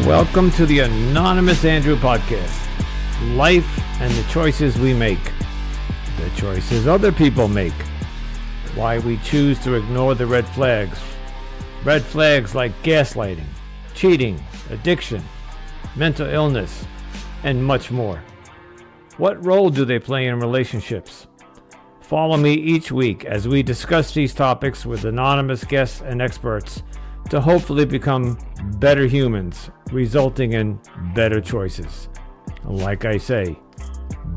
Welcome to the Anonymous Andrew Podcast. Life and the choices we make. The choices other people make. Why we choose to ignore the red flags. Red flags like gaslighting, cheating, addiction, mental illness, and much more. What role do they play in relationships? Follow me each week as we discuss these topics with anonymous guests and experts to hopefully become better humans, resulting in better choices. Like I say,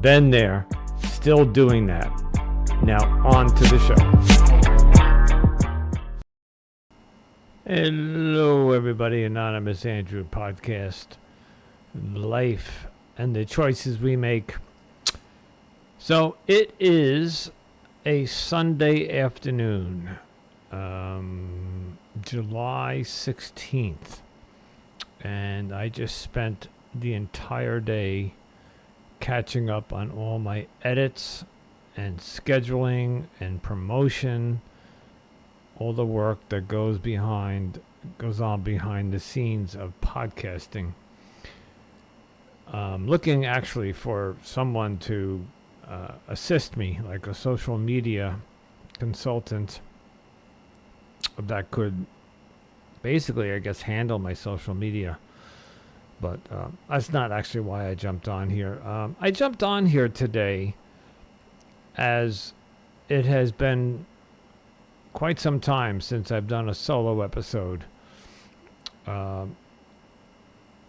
been there, still doing that. Now on to the show. Hello everybody, Anonymous Andrew Podcast. Life and the choices we make. So it is a Sunday afternoon, July 16th, and I just spent the entire day catching up on all my edits and scheduling and promotion, all the work that goes on behind the scenes of podcasting. Looking actually for someone to assist me, like a social media consultant that could basically, I guess, handle my social media. But that's not actually why I jumped on here. I jumped on here today as it has been quite some time since I've done a solo episode. I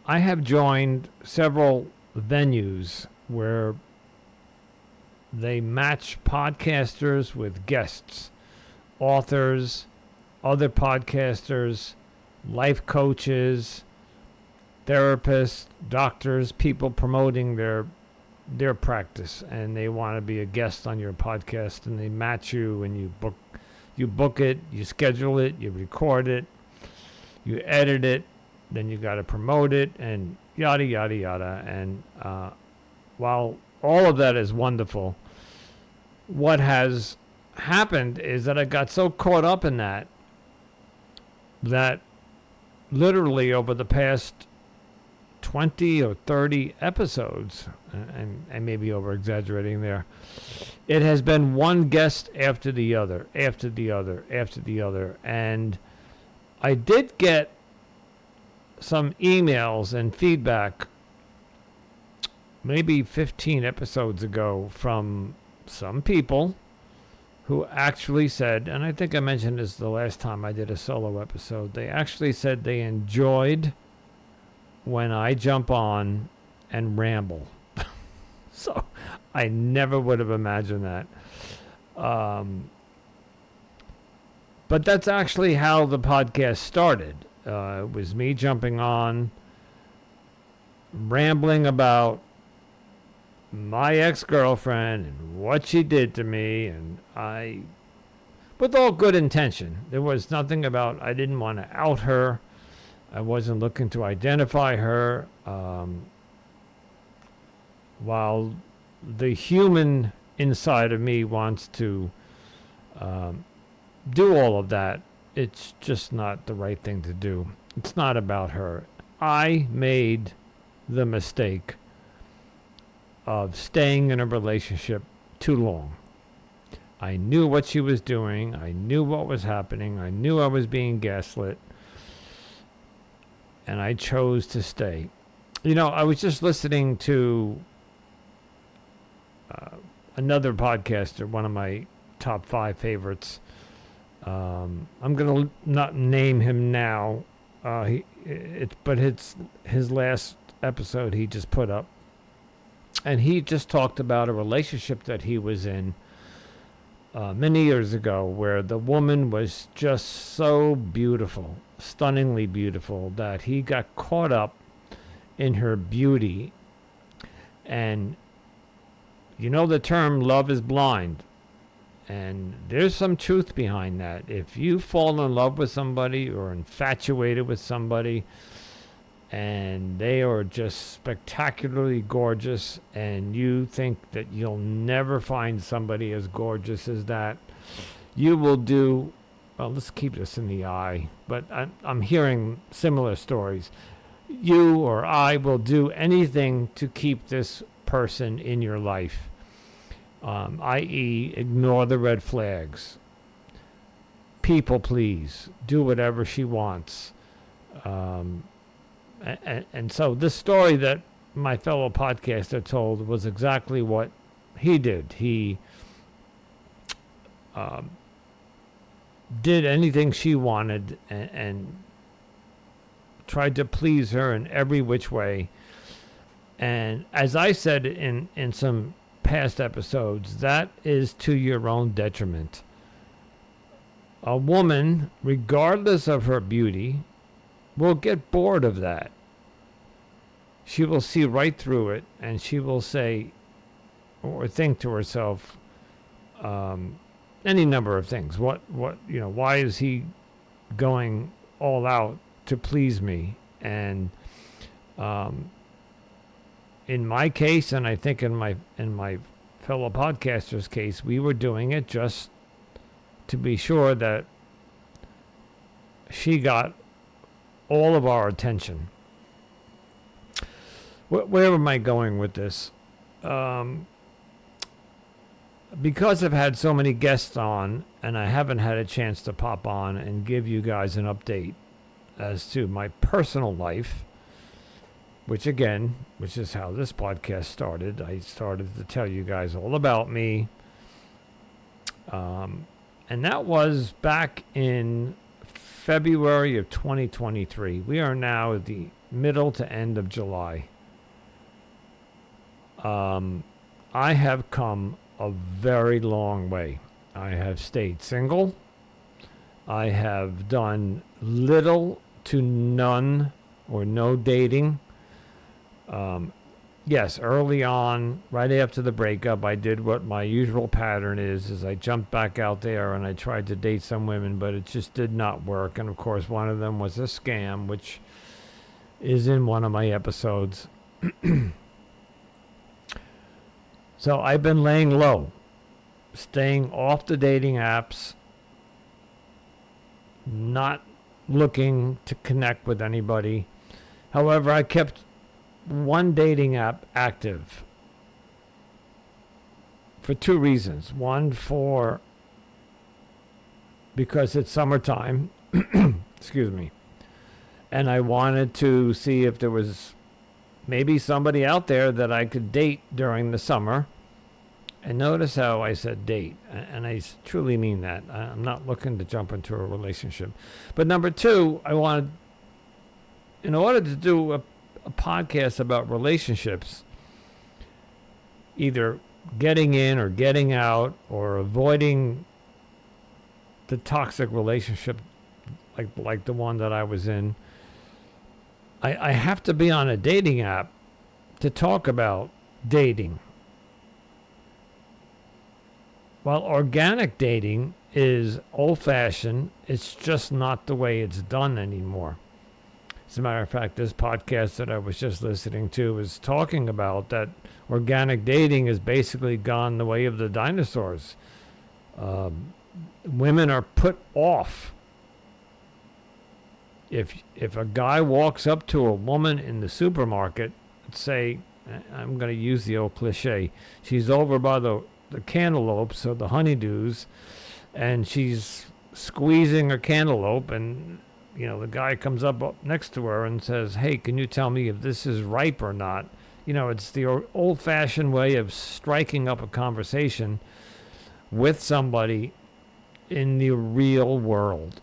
have joined several venues where they match podcasters with guests, authors, other podcasters, life coaches, therapists, doctors, people promoting their practice, and they want to be a guest on your podcast, and they match you, and you book it, you schedule it, you record it, you edit it, then you got to promote it, and yada yada yada. And while all of that is wonderful, what has happened is that I got so caught up in that literally over the past 20 or 30 episodes, and maybe over exaggerating there, it has been one guest after the other, after the other, after the other. And I did get some emails and feedback maybe 15 episodes ago from some people who actually said, and I think I mentioned this the last time I did a solo episode, they actually said they enjoyed when I jump on and ramble. So I never would have imagined that. But that's actually how the podcast started. It was me jumping on, rambling about my ex-girlfriend and what she did to me, and with all good intention. There was nothing about, I didn't want to out her. I wasn't looking to identify her. While the human inside of me wants to do all of that, it's just not the right thing to do. It's not about her. I made the mistake of staying in a relationship too long. I knew what she was doing. I knew what was happening. I knew I was being gaslit. And I chose to stay. You know, I was just listening to another podcaster, one of my top 5 favorites. I'm going to not name him now, but his last episode he just put up. And he just talked about a relationship that he was in many years ago, where the woman was just so beautiful, stunningly beautiful, that he got caught up in her beauty. And you know the term love is blind, and there's some truth behind that. If you fall in love with somebody or infatuated with somebody and they are just spectacularly gorgeous, and you think that you'll never find somebody as gorgeous as that, you will do, well, let's keep this in the eye, but I'm hearing similar stories. you or I will do anything to keep this person in your life, i.e., ignore the red flags, people please, do whatever she wants. And so this story that my fellow podcaster told was exactly what he did. He did anything she wanted and tried to please her in every which way. And as I said in some past episodes, that is to your own detriment. A woman, regardless of her beauty, will get bored of that. She will see right through it, and she will say or think to herself any number of things. Why is he going all out to please me? And in my case, and I think in my fellow podcasters' case, we were doing it just to be sure that she got all of our attention. Where am I going with this? Because I've had so many guests on, and I haven't had a chance to pop on and give you guys an update as to my personal life, which is how this podcast started. I started to tell you guys all about me. And that was back in February of 2023. We are now at the middle to end of July. I have come a very long way. I have stayed single. I have done little to none or no dating. Yes, early on, right after the breakup, I did what my usual pattern is I jumped back out there and I tried to date some women, but it just did not work. And of course, one of them was a scam, which is in one of my episodes. So I've been laying low, staying off the dating apps, not looking to connect with anybody. However, I kept one dating app active for two reasons. One, because it's summertime, excuse me, and I wanted to see if there was maybe somebody out there that I could date during the summer. And notice how I said date, and I truly mean that. I'm not looking to jump into a relationship. But number two, I wanted, in order to do a podcast about relationships, either getting in or getting out or avoiding the toxic relationship like the one that I was in, I have to be on a dating app to talk about dating. While organic dating is old-fashioned, it's just not the way it's done anymore. As a matter of fact, this podcast that I was just listening to is talking about that organic dating has basically gone the way of the dinosaurs. Women are put off. If a guy walks up to a woman in the supermarket, let's say, I'm going to use the old cliche, she's over by the cantaloupes or the honeydews, and she's squeezing a cantaloupe, and the guy comes up next to her and says, "Hey, can you tell me if this is ripe or not?" It's the old-fashioned way of striking up a conversation with somebody in the real world.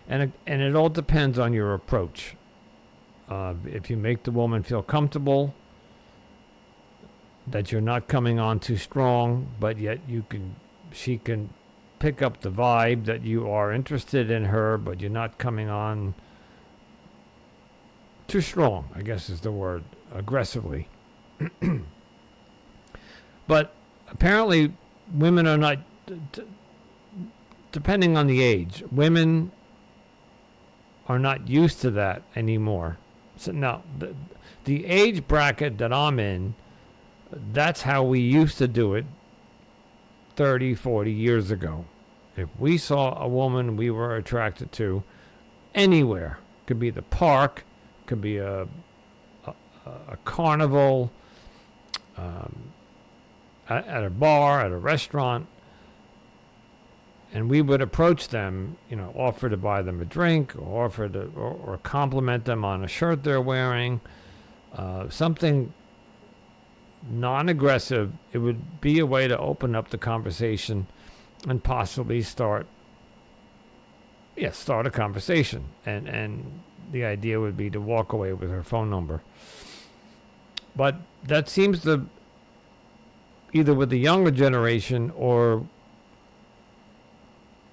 And it all depends on your approach. If you make the woman feel comfortable, that you're not coming on too strong, but yet she can pick up the vibe that you are interested in her, but you're not coming on too strong, I guess is the word, aggressively. But apparently women are not, depending on the age, women are not used to that anymore. So now, the age bracket that I'm in, that's how we used to do it 30, 40 years ago. If we saw a woman we were attracted to anywhere, could be the park, could be a carnival, at a bar, at a restaurant, and we would approach them, offer to buy them a drink, or offer to, or compliment them on a shirt they're wearing, something non-aggressive. It would be a way to open up the conversation and possibly start a conversation. And the idea would be to walk away with her phone number. But that seems to, either with the younger generation or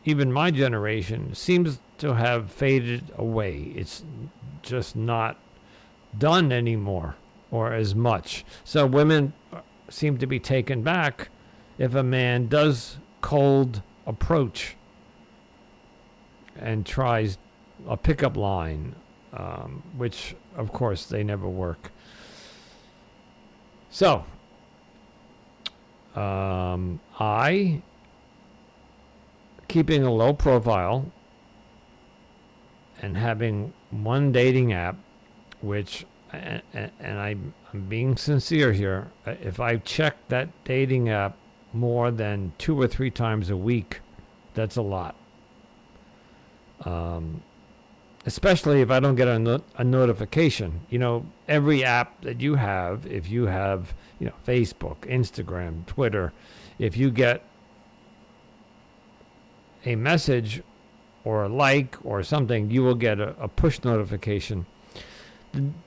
even my generation, seems to have faded away. It's just not done anymore, or as much. So women seem to be taken back if a man does cold approach and tries a pickup line, which of course they never work. So I, keeping a low profile and having one dating app, which, and I'm being sincere here, if I check that dating app more than 2 or 3 times a week, that's a lot. Especially if I don't get a notification. Every app that you have, if you have, Facebook, Instagram, Twitter, if you get a message or a like or something, you will get a push notification.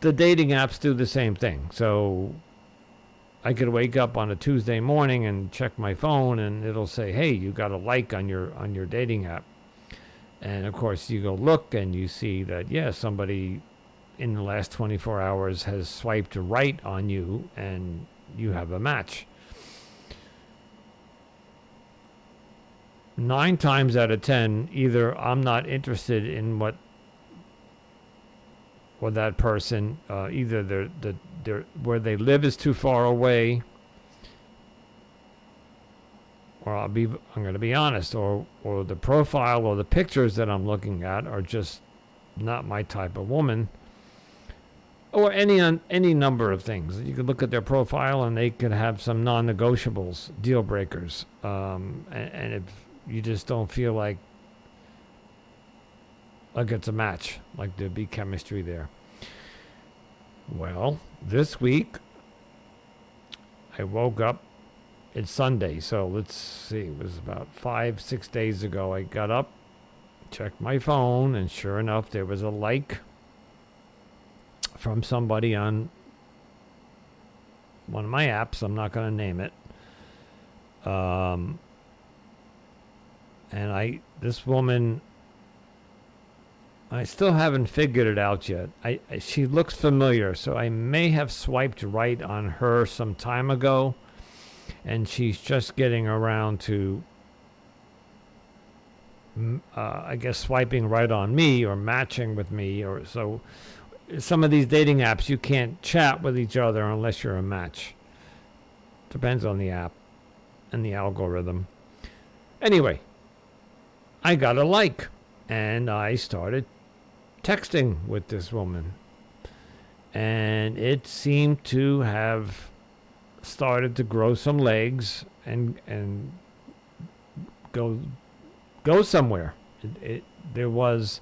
The dating apps do the same thing. So I could wake up on a Tuesday morning and check my phone, and it'll say, hey, you got a like on your dating app. And of course you go look and you see that, somebody in the last 24 hours has swiped right on you and you have a match. 9 times out of 10, either I'm not interested in what or that person, either they're where they live is too far away, or I'm going to be honest, or the profile or the pictures that I'm looking at are just not my type of woman, or any number of things. You could look at their profile and they could have some non-negotiables, deal breakers, and if you just don't feel like it's a match, like there'd be chemistry there. Well, this week I woke up. It's Sunday, so let's see. It was about 5-6 days ago. I got up, checked my phone, and sure enough, there was a like from somebody on one of my apps. I'm not going to name it. And this woman, I still haven't figured it out yet. She looks familiar, so I may have swiped right on her some time ago, and she's just getting around to, I guess, swiping right on me or matching with me. Or so. Some of these dating apps, you can't chat with each other unless you're a match. Depends on the app and the algorithm. Anyway, I got a like, and I started texting with this woman, and it seemed to have started to grow some legs and go somewhere. There was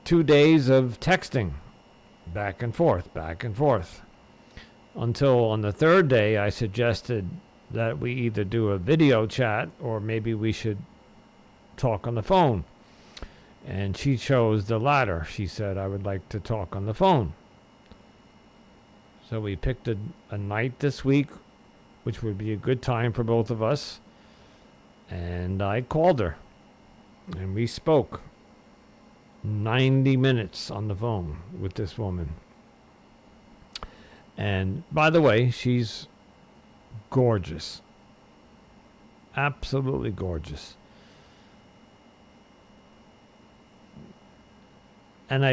2 days of texting back and forth, until on the 3rd day I suggested that we either do a video chat or maybe we should talk on the phone. And she chose the latter. She said, I would like to talk on the phone. So we picked a night this week, which would be a good time for both of us. And I called her. And we spoke 90 minutes on the phone with this woman. And by the way, she's gorgeous. Absolutely gorgeous. And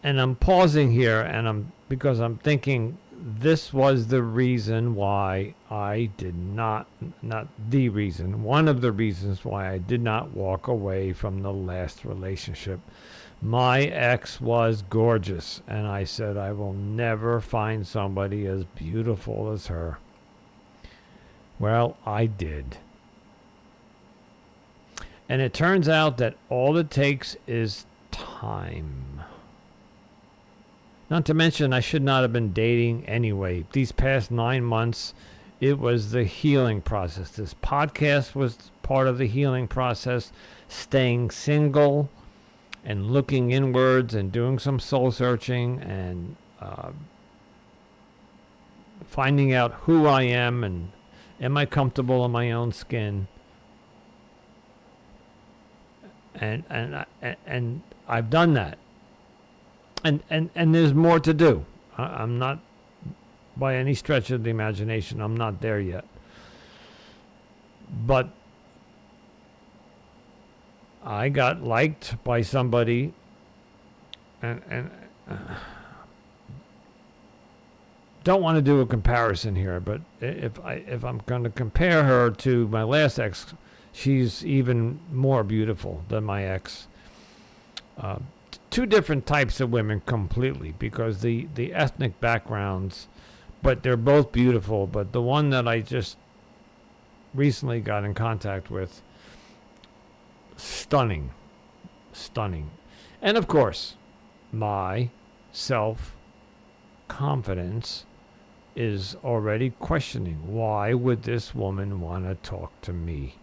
I'm pausing here, and because I'm thinking this was the reason why I did not the reason, one of the reasons why I did not walk away from the last relationship. My ex was gorgeous, and I said I will never find somebody as beautiful as her. Well, I did. And it turns out that all it takes is time. Not to mention, I should not have been dating anyway. These past 9 months, it was the healing process. This podcast was part of the healing process. Staying single and looking inwards and doing some soul searching and finding out who I am and am I comfortable in my own skin. And I've done that. And there's more to do. I'm not, by any stretch of the imagination, I'm not there yet. But I got liked by somebody, and don't want to do a comparison here, but if I'm going to compare her to my last ex, she's even more beautiful than my ex. Two different types of women completely, because the ethnic backgrounds, but they're both beautiful. But the one that I just recently got in contact with, stunning. And of course, my self-confidence is already questioning, why would this woman want to talk to me?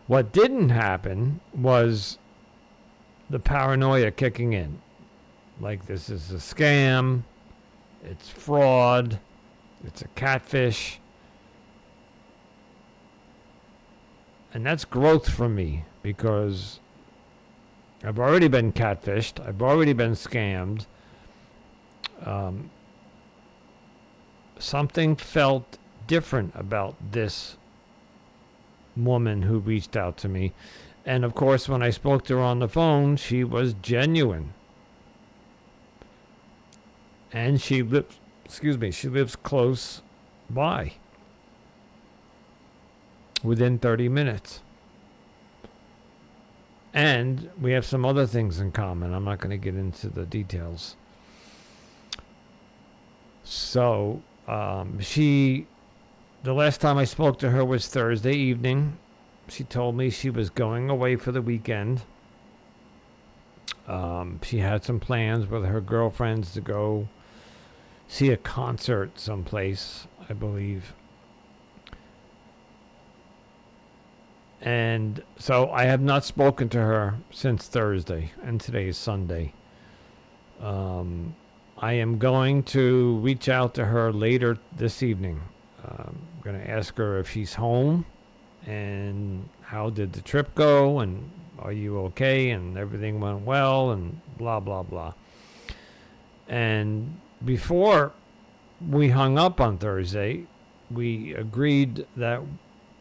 What didn't happen was the paranoia kicking in. Like, this is a scam, it's fraud, it's a catfish. And that's growth for me, because I've already been catfished, I've already been scammed. Something felt different about this woman who reached out to me. And of course, when I spoke to her on the phone, she was genuine. And she lives close by, within 30 minutes. And we have some other things in common. I'm not going to get into the details. So, the last time I spoke to her was Thursday evening. She told me she was going away for the weekend. She had some plans with her girlfriends to go see a concert someplace, I believe. And so I have not spoken to her since Thursday, and today is Sunday. I am going to reach out to her later this evening. I'm going to ask her if she's home and how did the trip go and are you okay and everything went well and blah, blah, blah. And before we hung up on Thursday, we agreed that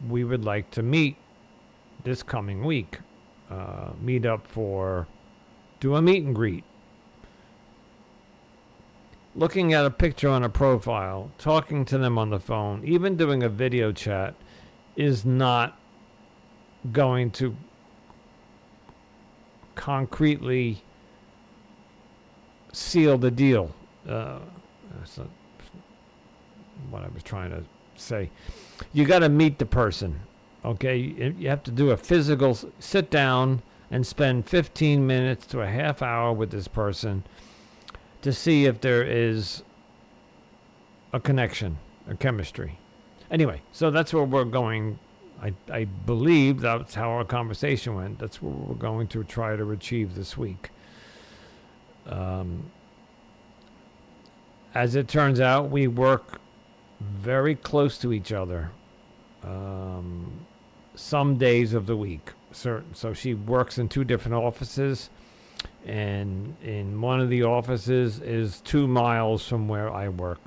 we would like to meet this coming week. Meet up do a meet and greet. Looking at a picture on a profile, talking to them on the phone, even doing a video chat is not going to concretely seal the deal. That's not what I was trying to say. You got to meet the person, okay? You have to do a physical sit down and spend 15 minutes to a half hour with this person to see if there is a connection, a chemistry. Anyway, so that's where we're going. I believe that's how our conversation went. That's what we're going to try to achieve this week. As it turns out, we work very close to each other some days of the week. So she works in 2 different offices, and in one of the offices is 2 miles from where I work.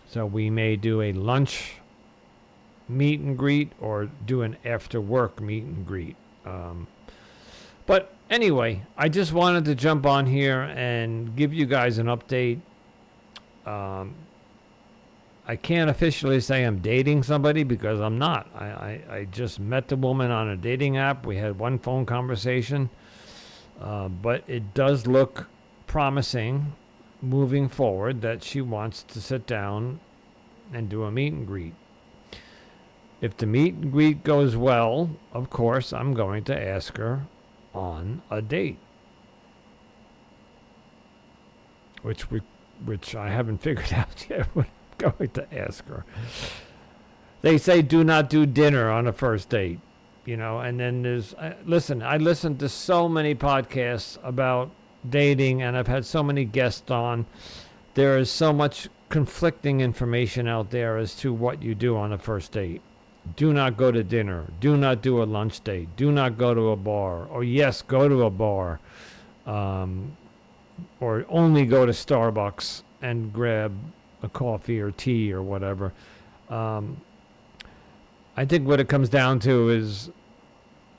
So we may do a lunch meet and greet or do an after work meet and greet. But Anyway, I just wanted to jump on here and give you guys an update. I can't officially say I'm dating somebody because I'm not. I just met the woman on a dating app. We had one phone conversation. But it does look promising moving forward that she wants to sit down and do a meet and greet. If the meet and greet goes well, of course, I'm going to ask her on a date. Which I haven't figured out yet what I'm going to ask her. They say do not do dinner on a first date, and then there's, listen, I listen to so many podcasts about dating and I've had so many guests on. There is so much conflicting information out there as to what you do on a first date. Do not go to dinner. Do not do a lunch date. Do not go to a bar. Or yes, go to a bar. Or only go to Starbucks and grab a coffee or tea or whatever. I think what it comes down to is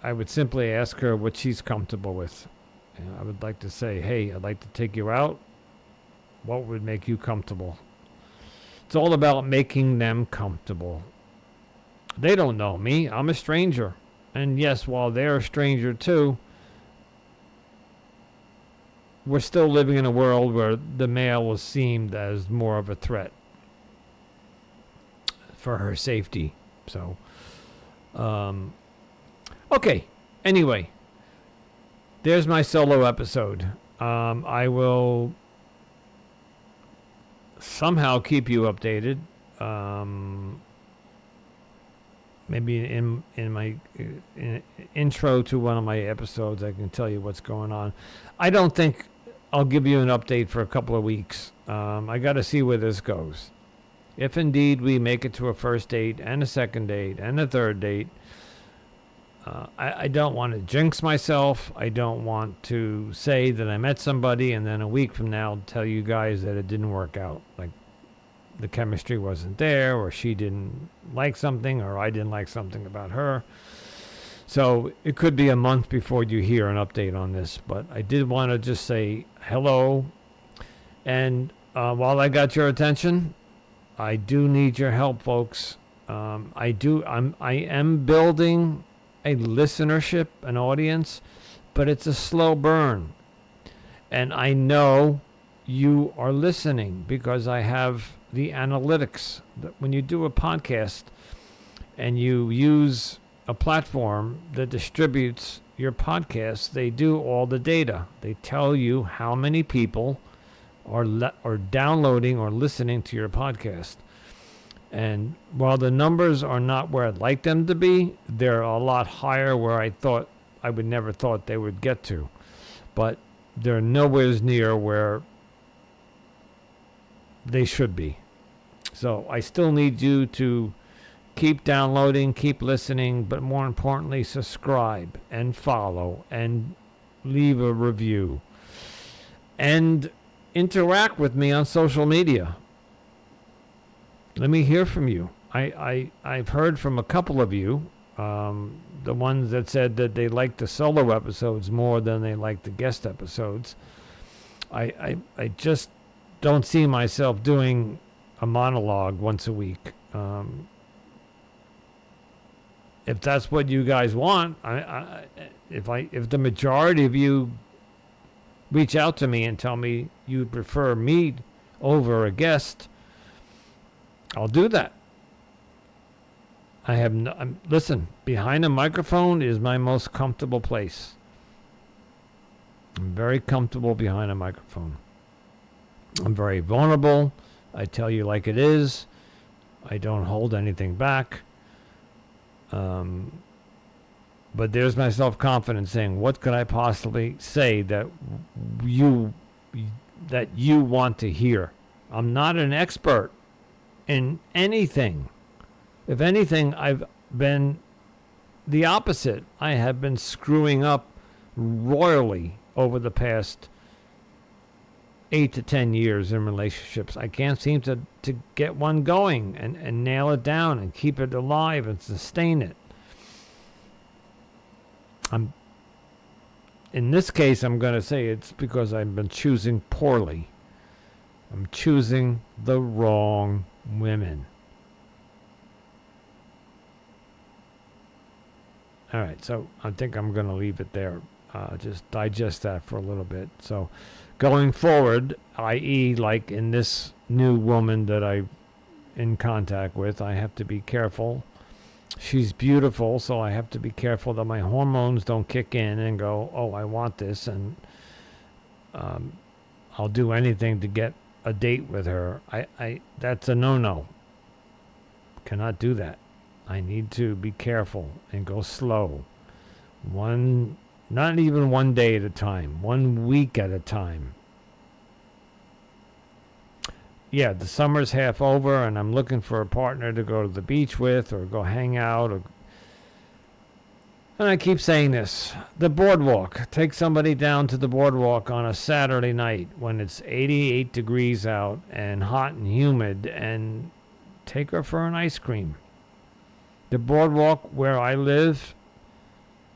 I would simply ask her what she's comfortable with. I would like to say, hey, I'd like to take you out. What would make you comfortable? It's all about making them comfortable. They don't know me. I'm a stranger. And yes, while they're a stranger too, we're still living in a world where the male is seen as more of a threat for her safety. So, okay. Anyway, there's my solo episode. I will somehow keep you updated. Maybe in my intro to one of my episodes, I can tell you what's going on. I don't think I'll give you an update for a couple of weeks. I got to see where this goes. If indeed we make it to a first date and a second date and a third date, I don't want to jinx myself. I don't want to say that I met somebody and then a week from now tell you guys that it didn't work out. Like the chemistry wasn't there, or she didn't like something, or I didn't like something about her. So it could be a month before you hear an update on this, but I did want to just say hello. And while I got your attention, I do need your help, folks. I am building a listenership, an audience, but it's a slow burn. And I know you are listening because I have the analytics. When you do a podcast and you use a platform that distributes your podcast, they do all the data. They tell you how many people are downloading or listening to your podcast. And while the numbers are not where I'd like them to be, they're a lot higher where I would never thought they would get to. But they're nowhere near where they should be. So I still need you to keep downloading, keep listening, but more importantly, subscribe and follow and leave a review. And interact with me on social media. Let me hear from you. I've heard from a couple of you, the ones that said that they like the solo episodes more than they like the guest episodes. I just don't see myself doing a monologue once a week. If that's what you guys want, if the majority of you reach out to me and tell me you prefer me over a guest, I'll do that. Listen, behind a microphone is my most comfortable place. I'm very comfortable behind a microphone. I'm very vulnerable. I tell you like it is. I don't hold anything back. But there's my self-confidence saying, what could I possibly say that you want to hear? I'm not an expert in anything. If anything, I've been the opposite. I have been screwing up royally over the past 8 to 10 years in relationships. I can't seem to get one going and nail it down and keep it alive and sustain it. in this case, I'm going to say it's because I've been choosing poorly. I'm choosing the wrong women. All right, so I think I'm going to leave it there. Just digest that for a little bit. So going forward, i.e., like in this new woman that I'm in contact with, I have to be careful. She's beautiful, so I have to be careful that my hormones don't kick in and go, oh, I want this, and I'll do anything to get a date with her. That's a no-no. Cannot do that. I need to be careful and go slow. Not even one day at a time, 1 week at a time. Yeah, the summer's half over and I'm looking for a partner to go to the beach with or go hang out. And I keep saying this, the boardwalk. Take somebody down to the boardwalk on a Saturday night when it's 88 degrees out and hot and humid, and take her for an ice cream. The boardwalk where I live,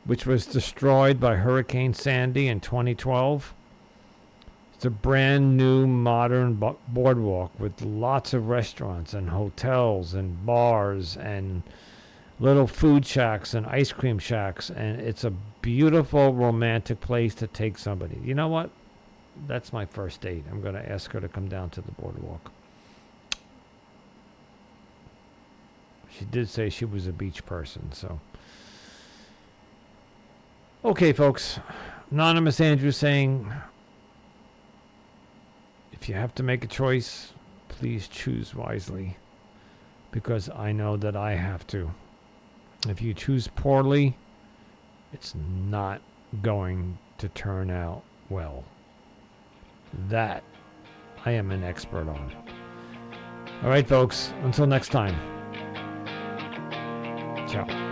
which was destroyed by Hurricane Sandy in 2012, it's a brand new modern boardwalk with lots of restaurants and hotels and bars and little food shacks and ice cream shacks, and it's a beautiful romantic place to take somebody. You know what? That's my first date. I'm going to ask her to come down to the boardwalk. She did say she was a beach person, so. Okay, folks. Anonymous Andrew saying, if you have to make a choice, please choose wisely, because I know that I have to. If you choose poorly, it's not going to turn out well. That I am an expert on. All right, folks. Until next time. Ciao.